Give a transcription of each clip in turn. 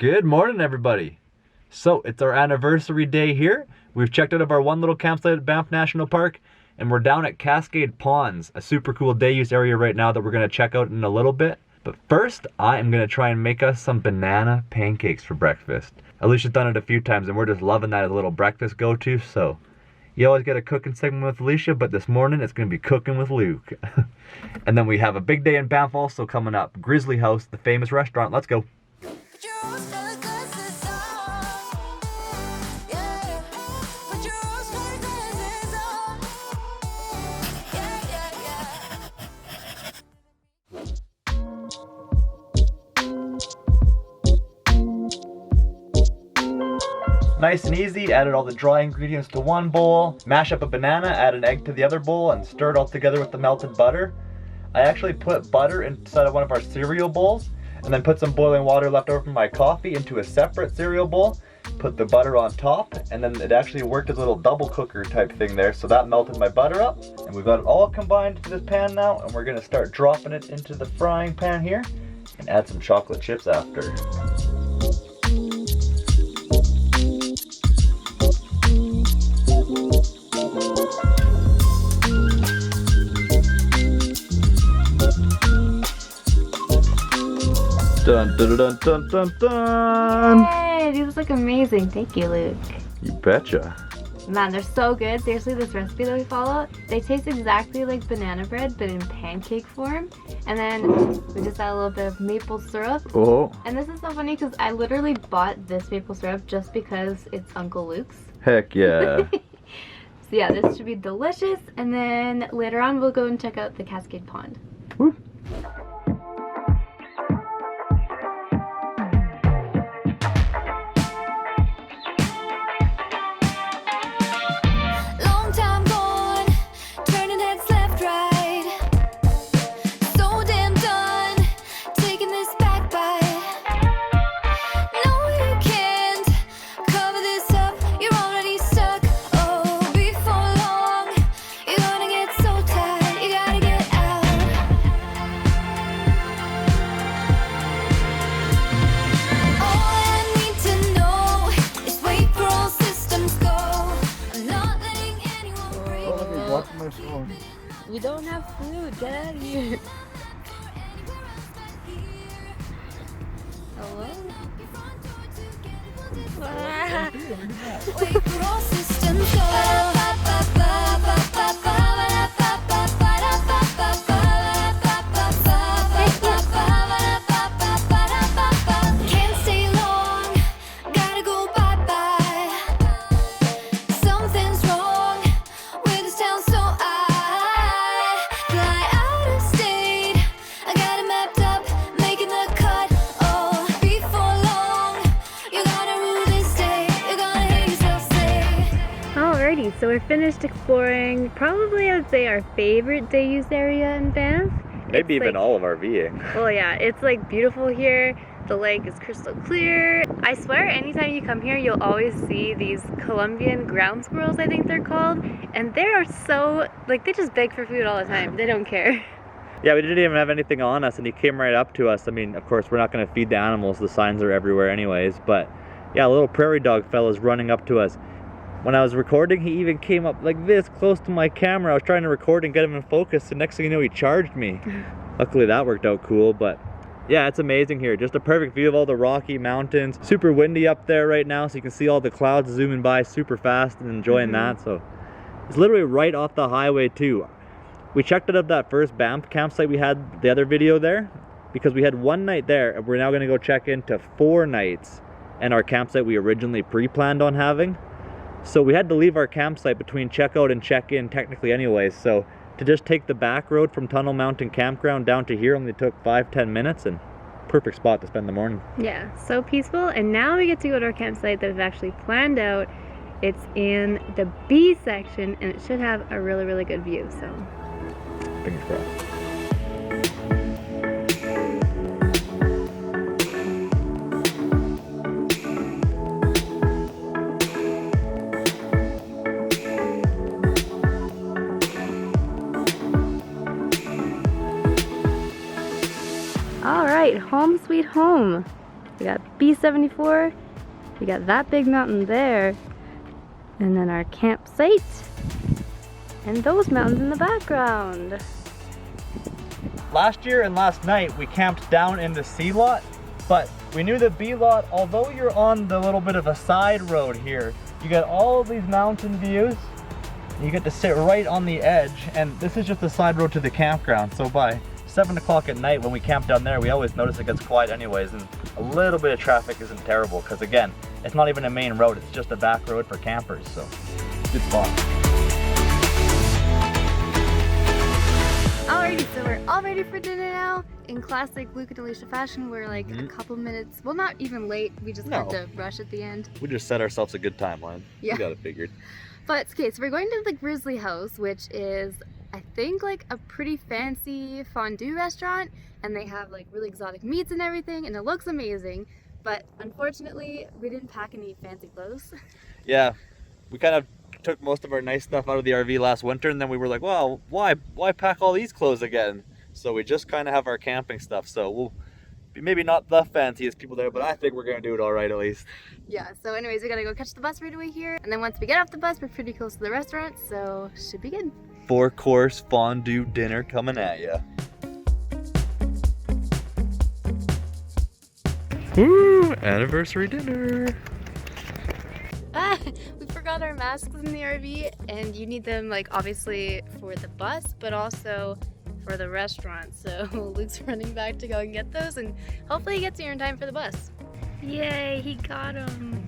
Good morning, everybody. So it's our anniversary day here. We've checked out of our one little campsite at Banff National Park, and we're down at Cascade Ponds, a super cool day use area right now that we're gonna check out in a little bit. But first, I am gonna try and make us some banana pancakes for breakfast. Alysha's done it a few times and we're just loving that as a little breakfast go-to, so you always get a cooking segment with Alysha, but this morning it's gonna be cooking with Luke. And then we have a big day in Banff also coming up. Grizzly House, the famous restaurant. Let's go. Nice and easy, added all the dry ingredients to one bowl, mash up a banana, add an egg to the other bowl, and stir it all together with the melted butter. I actually put butter inside of one of our cereal bowls, and then put some boiling water left over from my coffee into a separate cereal bowl, put the butter on top, and then it actually worked as a little double cooker type thing there, so that melted my butter up. And we've got it all combined into this pan now, and we're gonna start dropping it into the frying pan here, and add some chocolate chips after. Dun dun dun dun dun dun! Hey, these look amazing. Thank you, Luke. You betcha. Man, they're so good. Seriously, this recipe that we follow, they taste exactly like banana bread, but in pancake form. And then we just add a little bit of maple syrup. Oh. And this is so funny because I literally bought this maple syrup just because it's Uncle Luke's. Heck yeah. So yeah, this should be delicious. And then later on, we'll go and check out the Cascade Pond. Woo. We don't have food. Get out of here. Hello? So we're finished exploring probably I would say our favorite day use area in Banff. Maybe even all of RVing. Oh yeah, it's like beautiful here. The lake is crystal clear. I swear anytime you come here you'll always see these Colombian ground squirrels, I think they're called. And they are so, like they just beg for food all the time. They don't care. Yeah, we didn't even have anything on us and he came right up to us. I mean, of course we're not going to feed the animals. The signs are everywhere anyways. But yeah, a little prairie dog fella's running up to us. When I was recording, he even came up like this, close to my camera. I was trying to record and get him in focus, and next thing you know, he charged me. Luckily, that worked out cool, but yeah, it's amazing here. Just a perfect view of all the Rocky Mountains. Super windy up there right now, so you can see all the clouds zooming by super fast and enjoying that. So it's literally right off the highway too. We checked out of that first Banff campsite we had the other video there, because we had one night there, and we're now gonna go check into 4 nights and our campsite we originally pre-planned on having. So we had to leave our campsite between checkout and check-in technically anyways, so to just take the back road from Tunnel Mountain Campground down to here only took 5-10 minutes, and perfect spot to spend the morning. Yeah, so peaceful. And now we get to go to our campsite that we've actually planned out. It's in the B section and it should have a really, really good view, so Fingers crossed. All right, home sweet home. We got B74. We got that big mountain there. And then our campsite. And those mountains in the background. Last year and last night we camped down in the C lot, but we knew the B lot, although you're on the little bit of a side road here, you get all these mountain views. You get to sit right on the edge, and this is just a side road to the campground. So by 7 o'clock at night when we camp down there, we always notice it gets quiet anyways, and a little bit of traffic isn't terrible because again, it's not even a main road, it's just a back road for campers, so good spot. Alrighty, so we're all ready for dinner now. In classic Luke and Alysha fashion, we're like a couple minutes, well, not even late, we just had to rush at the end. We just set ourselves a good timeline. Yeah. We got it figured. But okay, so we're going to the Grizzly House, which is, I think, like a pretty fancy fondue restaurant, and they have like really exotic meats and everything, and it looks amazing. But unfortunately, we didn't pack any fancy clothes. Yeah, we kind of took most of our nice stuff out of the RV last winter, and then we were like, well, why pack all these clothes again? So we just kind of have our camping stuff. So we'll be maybe not the fanciest people there, but I think we're gonna do it all right at least. Yeah, so anyways, we gotta go catch the bus right away here, and then once we get off the bus, we're pretty close to the restaurant, so should be good. 4-course fondue dinner coming at ya. Woo! Anniversary dinner! Ah, we forgot our masks in the RV, and you need them, like, obviously for the bus, but also for the restaurant. So Luke's running back to go and get those, and hopefully he gets here in time for the bus. Yay, he got them!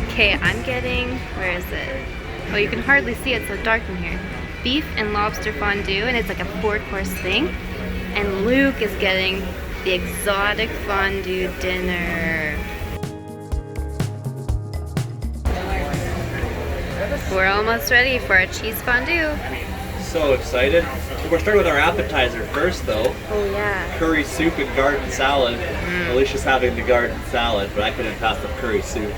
Okay, I'm getting, where is it? Oh, you can hardly see it, it's so dark in here. Beef and lobster fondue, and it's like a 4-course thing. And Luke is getting the exotic fondue dinner. We're almost ready for a cheese fondue. So excited. We're starting with our appetizer first though. Oh yeah. Curry soup and garden salad. Alysha's having the garden salad, but I couldn't pass the curry soup.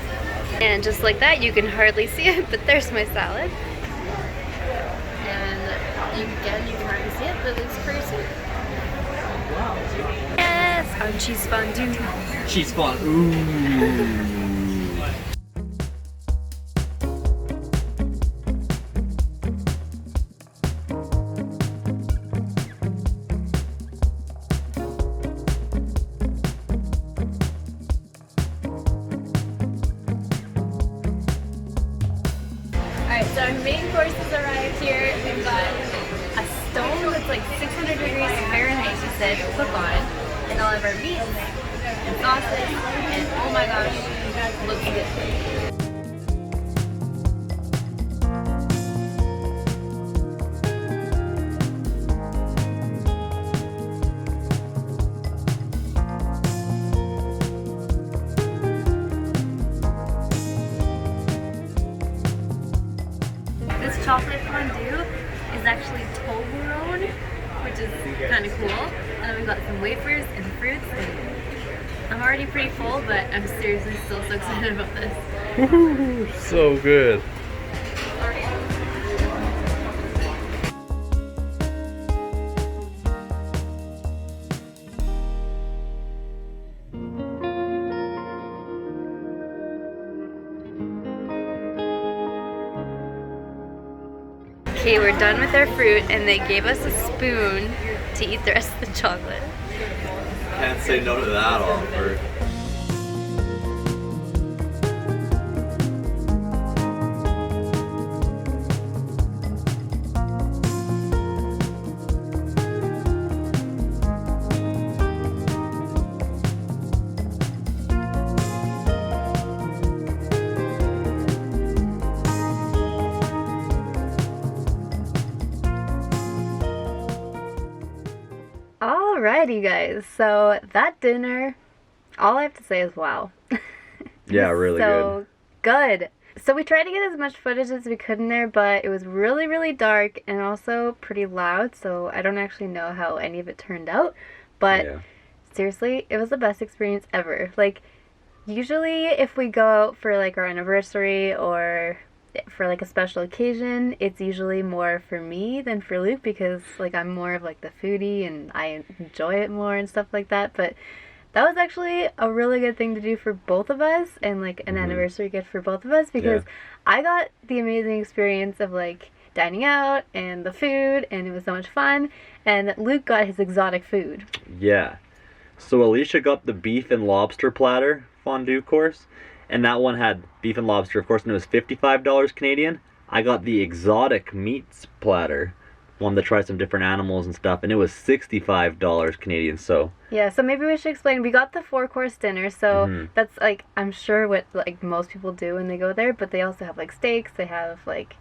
And just like that, you can hardly see it, but there's my salad. And you can hardly see it, but it's pretty sweet. Yes, our cheese fondue. Cheese fondue. Ooh. Alright, so our main courses arrived here. We've got a stone that's like 600 degrees Fahrenheit, she said, to cook on, and all of our meats and sauces, and oh my gosh, looks good. Chocolate fondue is actually Toblerone, which is kind of cool. And then we've got some wafers and fruits. And I'm already pretty full, but I'm seriously still so excited about this. Woohoo! So good. Okay, we're done with our fruit, and they gave us a spoon to eat the rest of the chocolate. Can't say no to that offer. Alrighty guys, so that dinner, all I have to say is wow. Yeah, really so good. So we tried to get as much footage as we could in there, but it was really, really dark and also pretty loud, so I don't actually know how any of it turned out. But seriously, it was the best experience ever. Like, usually if we go out for like our anniversary or for like a special occasion, it's usually more for me than for Luke because like I'm more of like the foodie and I enjoy it more and stuff like that. But that was actually a really good thing to do for both of us and like an anniversary gift for both of us because I got the amazing experience of like dining out and the food, and it was so much fun. And Luke got his exotic food. Yeah. So Alysha got the beef and lobster platter fondue course, and that one had beef and lobster, of course, and it was $55 Canadian. I got the exotic meats platter, wanted to try some different animals and stuff, and it was $65 Canadian. So yeah, so maybe we should explain. We got the 4-course dinner, so that's like I'm sure what like most people do when they go there, but they also have like steaks, they have like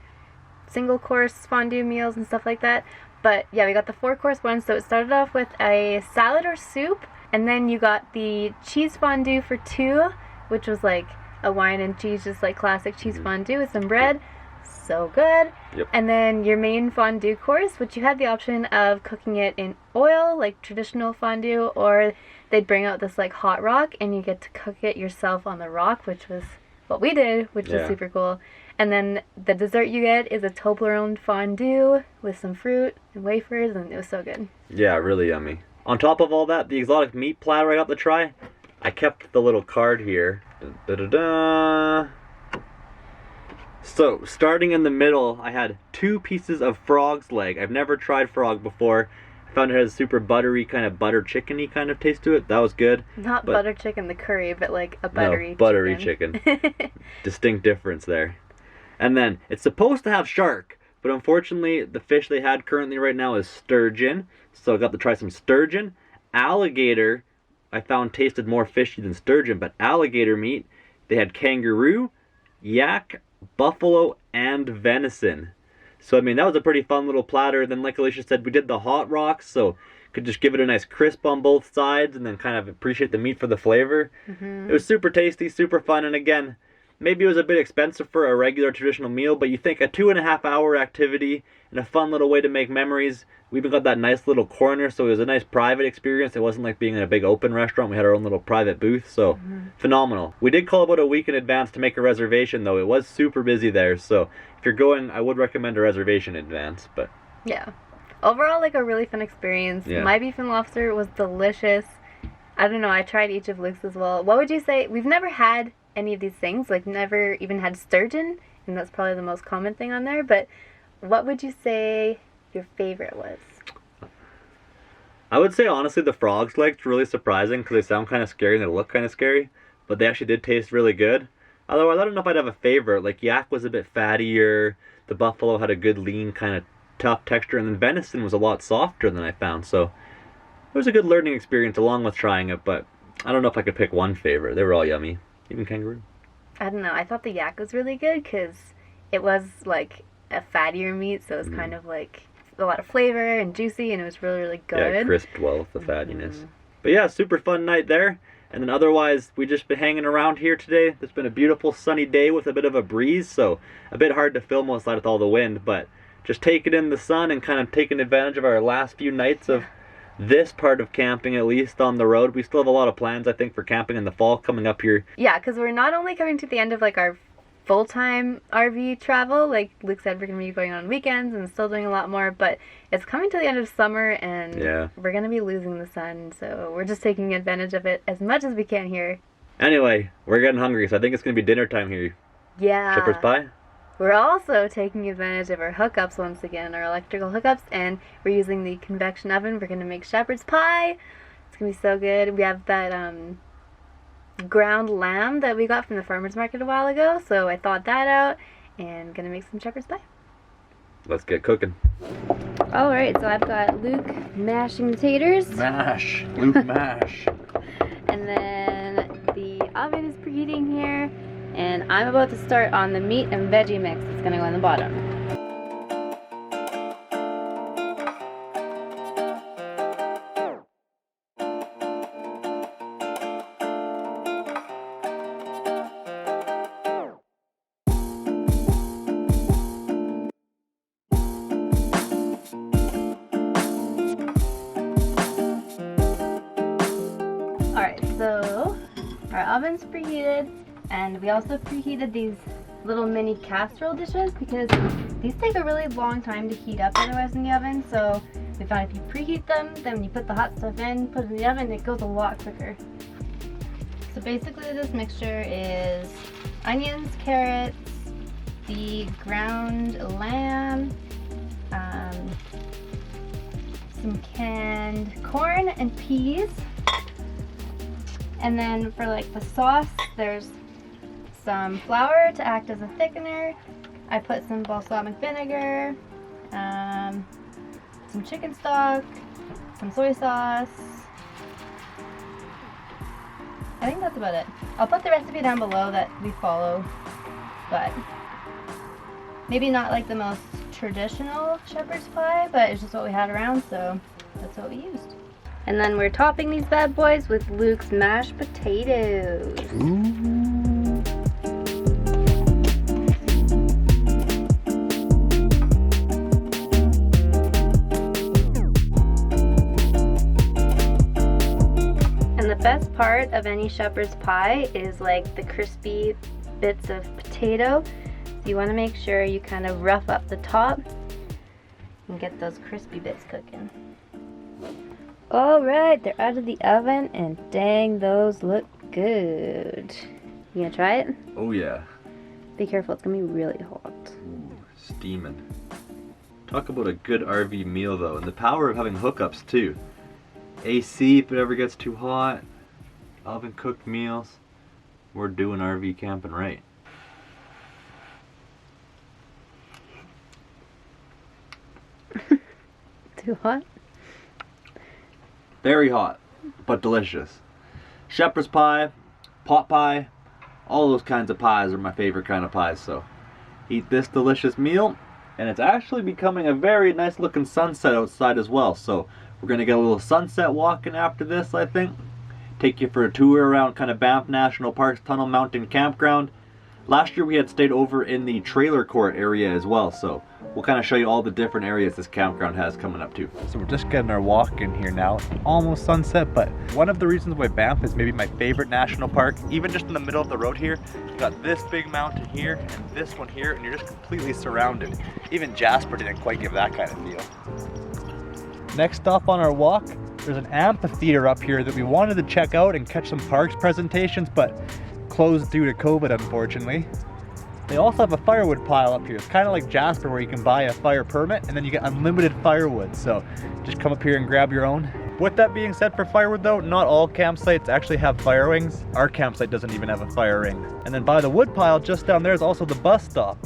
single course fondue meals and stuff like that. But yeah, we got the 4-course one, so it started off with a salad or soup, and then you got the cheese fondue for 2, which was like a wine and cheese, just like classic cheese fondue with some bread. So good. Yep. And then your main fondue course, which you had the option of cooking it in oil, like traditional fondue, or they'd bring out this like hot rock and you get to cook it yourself on the rock, which was what we did, which was super cool. And then the dessert you get is a Toblerone fondue with some fruit and wafers, and it was so good. yeah, really yummy. On top of all that, the exotic meat platter I got to try, I kept the little card here. Da-da-da. So, starting in the middle, I had 2 pieces of frog's leg. I've never tried frog before. I found it has a super buttery, kind of butter chicken-y kind of taste to it. That was good. Not butter chicken, the curry, but like a buttery No, buttery chicken. Distinct difference there. And then, it's supposed to have shark, but unfortunately, the fish they had currently right now is sturgeon. So I got to try some sturgeon. Alligator, I found tasted more fishy than sturgeon, but alligator meat. They had kangaroo, yak, buffalo, and venison. So I mean, that was a pretty fun little platter. Then like Alysha said, we did the hot rocks, so could just give it a nice crisp on both sides and then kind of appreciate the meat for the flavor. It was super tasty, super fun, and again, maybe it was a bit expensive for a regular traditional meal, but you think a 2.5-hour activity and a fun little way to make memories. We even got that nice little corner, so it was a nice private experience. It wasn't like being in a big open restaurant. We had our own little private booth, so phenomenal. We did call about a week in advance to make a reservation, though. It was super busy there, so if you're going, I would recommend a reservation in advance. But yeah, overall, like a really fun experience. My beef and lobster was delicious. I don't know, I tried each of Luke's as well. What would you say? We've never had any of these things, like never even had sturgeon, and that's probably the most common thing on there, but what would you say your favorite was? I would say honestly the frog's legs really surprising because they sound kind of scary and they look kind of scary, but they actually did taste really good. Otherwise, I don't know if I'd have a favorite. Like yak was a bit fattier, the buffalo had a good lean kind of tough texture, and then venison was a lot softer than I found, so it was a good learning experience along with trying it, but I don't know if I could pick one favorite. They were all yummy. Even kangaroo. I don't know, I thought the yak was really good because it was like a fattier meat, so it was kind of like a lot of flavor and juicy, and it was really, really good. Yeah, it crisped well with the fattiness. But yeah, super fun night there. And then otherwise, we just been hanging around here today. It's been a beautiful sunny day with a bit of a breeze, so a bit hard to film outside with all the wind, but just taking in the sun and kind of taking advantage of our last few nights of this part of camping, at least on the road. We still have a lot of plans, I think, for camping in the fall coming up here. Yeah, because we're not only coming to the end of like our full-time RV travel, like Luke said, we're going to be going on weekends and still doing a lot more, but it's coming to the end of summer and we're going to be losing the sun, so we're just taking advantage of it as much as we can here. Anyway, we're getting hungry, so I think it's going to be dinner time here. Yeah. Shepherd's pie? We're also taking advantage of our hookups once again, our electrical hookups, and we're using the convection oven. We're going to make shepherd's pie. It's going to be so good. We have that ground lamb that we got from the farmer's market a while ago, so I thawed that out and going to make some shepherd's pie. Let's get cooking. Alright, so I've got Luke mashing the taters. Mash. Luke mash. And then the oven is preheating here. And I'm about to start on the meat and veggie mix that's going to go in the bottom. So our oven's preheated, and we also preheated these little mini casserole dishes because these take a really long time to heat up otherwise in the oven. So we found if you preheat them, then when you put the hot stuff in, put it in the oven, it goes a lot quicker. So basically this mixture is onions, carrots, the ground lamb, some canned corn and peas. And then for like the sauce, there's some flour to act as a thickener. I put some balsamic vinegar, some chicken stock, some soy sauce. I think that's about it. I'll put the recipe down below that we follow, but maybe not like the most traditional shepherd's pie, but it's just what we had around, so that's what we used. And then we're topping these bad boys with Luke's mashed potatoes. Ooh. And the best part of any shepherd's pie is like the crispy bits of potato. So you want to make sure you kind of rough up the top and get those crispy bits cooking. Alright, they're out of the oven and dang, those look good. You gonna try it? Oh yeah. Be careful, it's gonna be really hot. Ooh, steaming. Talk about a good RV meal though, and the power of having hookups too. AC if it ever gets too hot, oven cooked meals. We're doing RV camping right. Too hot? Very hot, but delicious. Shepherd's pie, pot pie, all those kinds of pies are my favorite kind of pies, so eat this delicious meal, and it's actually becoming a very nice looking sunset outside as well, so we're going to get a little sunset walking after this, I think. Take you for a tour around kind of Banff National Park's Tunnel Mountain Campground. Last year we had stayed over in the trailer court area as well, so we'll kind of show you all the different areas this campground has coming up too. So we're just getting our walk in here now. It's almost sunset, but one of the reasons why Banff is maybe my favorite national park, even just in the middle of the road here, you got this big mountain here and this one here, and you're just completely surrounded. Even Jasper didn't quite give that kind of feel. Next stop on our walk, there's an amphitheater up here that we wanted to check out and catch some parks presentations, but closed due to COVID, unfortunately. They also have a firewood pile up here. It's kind of like Jasper, where you can buy a fire permit and then you get unlimited firewood. So just come up here and grab your own. With that being said, for firewood though, not all campsites actually have fire rings. Our campsite doesn't even have a fire ring. And then by the wood pile just down there is also the bus stop.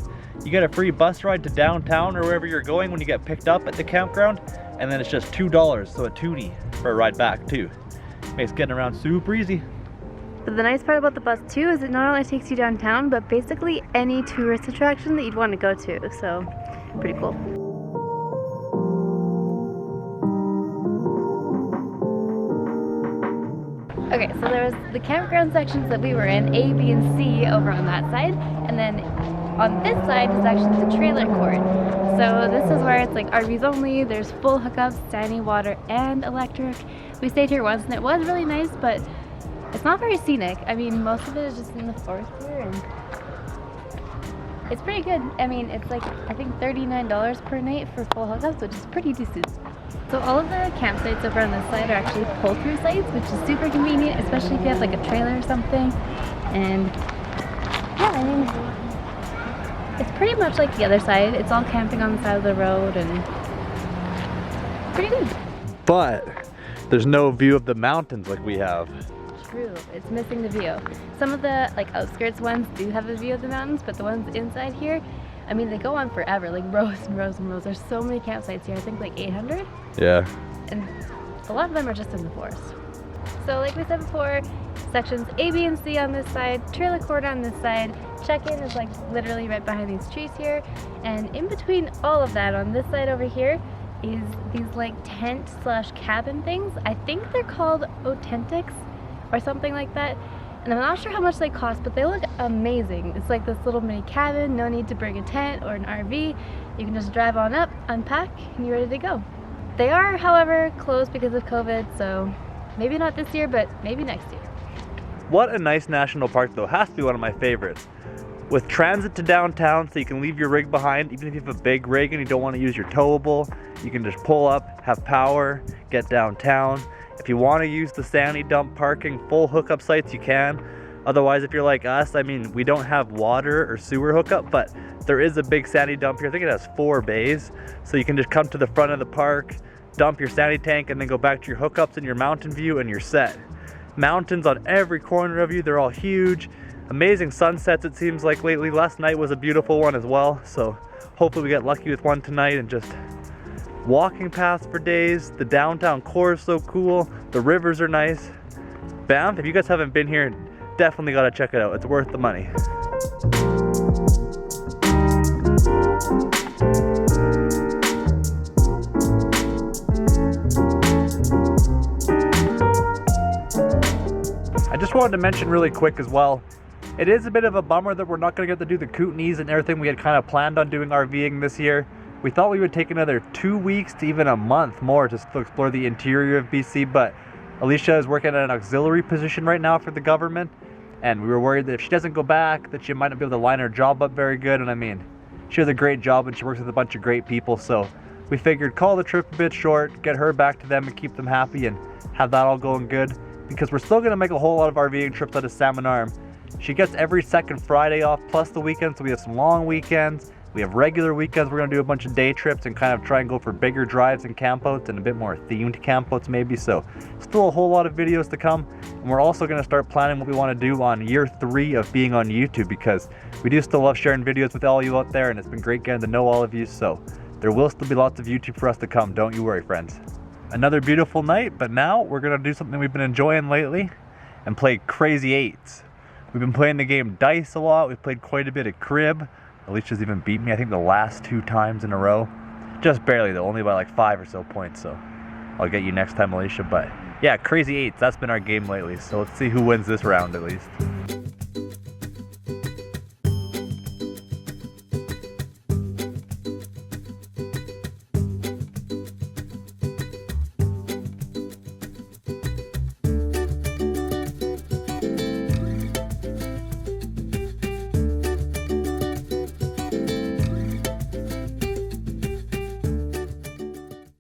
You get a free bus ride to downtown or wherever you're going when you get picked up at the campground. And then it's just $2, so a toonie for a ride back too. Makes getting around super easy. But the nice part about the bus too is it not only takes you downtown, but basically any tourist attraction that you'd want to go to. So pretty cool. Okay, so there was the campground sections that we were in, A, B, and C over on that side, and then on this side is actually the trailer court. So this is where it's like RVs only, there's full hookups, standing water and electric. We stayed here once and it was really nice, but it's not very scenic. I mean, most of it is just in the forest here, and it's pretty good. I mean, it's like, I think $39 per night for full hookups, which is pretty decent. So all of the campsites over on this side are actually pull-through sites, which is super convenient, especially if you have like a trailer or something. And yeah, I mean, it's pretty much like the other side. It's all camping on the side of the road and pretty good. But there's no view of the mountains like we have. True, it's missing the view. Some of the like outskirts ones do have a view of the mountains, but the ones inside here, I mean, they go on forever, like rows and rows and rows. There's so many campsites here, I think like 800. Yeah. And a lot of them are just in the forest. So like we said before, sections A, B, and C on this side, trailer court on this side, check-in is like literally right behind these trees here. And in between all of that on this side over here is these like tent/cabin things. I think they're called Authentics or something like that. And I'm not sure how much they cost, but they look amazing. It's like this little mini cabin, no need to bring a tent or an RV. You can just drive on up, unpack, and you're ready to go. They are, however, closed because of COVID, so maybe not this year, but maybe next year. What a nice national park though, has to be one of my favorites. With transit to downtown, so you can leave your rig behind, even if you have a big rig and you don't want to use your towable, you can just pull up, have power, get downtown. If you want to use the sandy dump parking, full hookup sites, you can. Otherwise, if you're like us, I mean, we don't have water or sewer hookup, but there is a big sandy dump here. I think it has 4 bays. So you can just come to the front of the park, dump your sandy tank, and then go back to your hookups and your mountain view, and you're set. Mountains on every corner of you, they're all huge. Amazing sunsets, it seems like lately. Last night was a beautiful one as well. So hopefully we get lucky with one tonight, and just walking paths for days. The downtown core is so cool. The rivers are nice. Banff, if you guys haven't been here, definitely gotta check it out. It's worth the money. I just wanted to mention really quick as well, it is a bit of a bummer that we're not gonna get to do the Kootenays and everything we had kind of planned on doing RVing this year. We thought we would take another 2 weeks to even a month more just to explore the interior of BC, but Alysha is working at an auxiliary position right now for the government, and we were worried that if she doesn't go back, that she might not be able to line her job up very good. And I mean, she has a great job and she works with a bunch of great people, so we figured call the trip a bit short, get her back to them and keep them happy and have that all going good, because we're still going to make a whole lot of RVing trips out of Salmon Arm. She gets every second Friday off plus the weekend, so we have some long weekends. We have regular weekends. We're going to do a bunch of day trips and kind of try and go for bigger drives and campouts and a bit more themed campouts maybe. So still a whole lot of videos to come. And we're also going to start planning what we want to do on year 3 of being on YouTube, because we do still love sharing videos with all you out there, and it's been great getting to know all of you. So there will still be lots of YouTube for us to come. Don't you worry, friends. Another beautiful night, but now we're going to do something we've been enjoying lately and play Crazy Eights. We've been playing the game Dice a lot. We've played quite a bit of Crib. Alysha's even beat me, I think, the last 2 times in a row. Just barely though, only by like 5 or so points, so I'll get you next time, Alysha. But yeah, Crazy Eights, that's been our game lately, so let's see who wins this round at least.